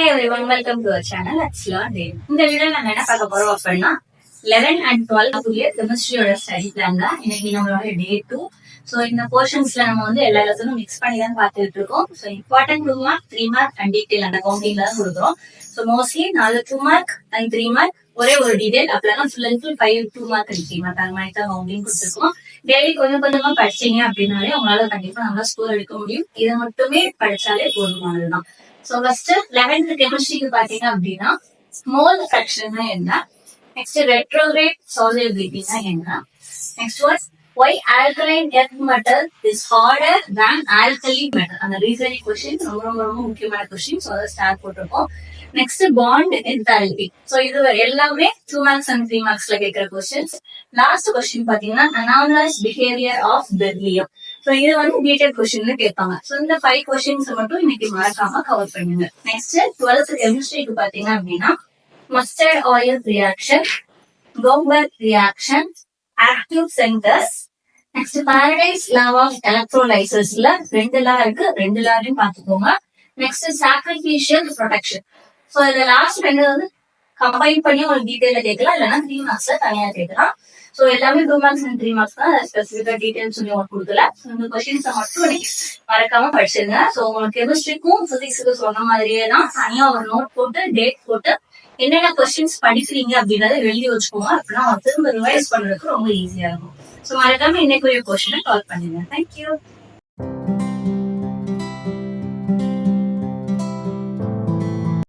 Hi everyone, welcome to our channel. Let's learn day. இந்த வீடியோல நம்ம என்ன பார்க்க போறோம் அப்படின்னா 11 and 12 புதிய கெமிஸ்ட்ரியோட ஸ்டடி பிளான் தான். இன்னைக்கு நம்மளோட டே 2. ஸோ இந்த போர்ஷன்ஸ்ல நம்ம வந்து எல்லா லெசனும் மிக்ஸ் பண்ணி தான் பார்த்துட்டு இருக்கோம். So important 2 mark 3 mark and detail அந்த கவுண்டிங்ல தான் கொடுக்குறோம். So mostly 4 2 mark and 3 mark ஒரே ஒரு டீடைல் அப்படின்னா full and full 5 2 mark 3 mark அந்த மாதிரி தான் கவுண்டிங் கொடுத்துருக்கோம். டெய்லி கொஞ்சம் கொஞ்சமா படிச்சீங்க அப்படின்னாலே உங்களால கண்டிப்பா நல்லா ஸ்கோர் எடுக்க முடியும். இதை மட்டுமே படிச்சாலே போதுமானதுதான். சோ ஃபர்ஸ்ட் 11th கெமிஸ்ட்ரிக்கு பாத்தீங்க அப்படின்னா மோல் ஃபிராக்ஷன்னா என்ன, நெக்ஸ்ட் ரெட்ரோகிரேட் சால்யுபிலிட்டினா என்ன, next what why alkaline earth metal is harder than alkali metal அந்த ரீசனிங் क्वेश्चन ரொம்ப ரொம்ப ரொம்ப முக்கியமான क्वेश्चन. சோ அத ஸ்டார்ட் போட்டுருக்கோம். Next bond enthalpy. சோ இது எல்லாமே 2 மார்க்ஸ் அண்ட் 3 மார்க்ஸ்ல கேக்குற क्वेश्चंस. லாஸ்ட் क्वेश्चन பாத்தீங்கன்னா anomalous behaviour of beryllium. So இது வந்து டீடைல் क्वेश्चनல கேட்பாங்க. சோ இந்த 5 क्वेश्चंस மட்டும் இன்னைக்கு மறக்காம கவர் பண்ணுங்க. நெக்ஸ்ட் 12th கெமிஸ்ட்ரிக்கு பாத்தீங்க அப்படின்னா mustard oil reaction, Gomberg reaction, active centres, next Faraday's law of எலக்ட்ரோலைசஸ்ல 2 லா இருக்கு, 2 லாவையும் பாத்துக்கோங்க. Next sacrificial protection. சோ இந்த லாஸ்ட் 2 வந்து கம்பைன் பண்ணி ஒரு டீடைல கேட்கலாம், இல்லைன்னா 3 மார்க்ஸ்ல தனியா கேட்கலாம். சோ எல்லாமே 2 மார்க்ஸ் அண்ட் 3 மார்க்ஸ் தான். ஸ்பெசிபிக்கா டீடைல்ஸ் சொல்லி உங்களுக்கு கொடுக்கல. இந்த கொஸ்டின்ஸை மட்டும் நீங்க மறக்காம படிச்சிருங்க. சோ உங்களுக்கு கெமிஸ்ட்ரிக்கும் பிசிக்ஸுக்கும் சொன்ன மாதிரியே தான் தனியா ஒரு நோட் போட்டு டேட் போட்டு என்னென்ன கொஸ்டின்ஸ் படிக்கிறீங்க அப்படின்றத எழுதி வச்சுக்கோங்க. அப்படின்னா திரும்ப ரிவைஸ் பண்றதுக்கு ரொம்ப ஈஸியா இருக்கும். சோ மறக்காம இன்னைக்கு ஒரு கொஸ்டினை கால் பண்ணுங்க. தேங்க்யூ.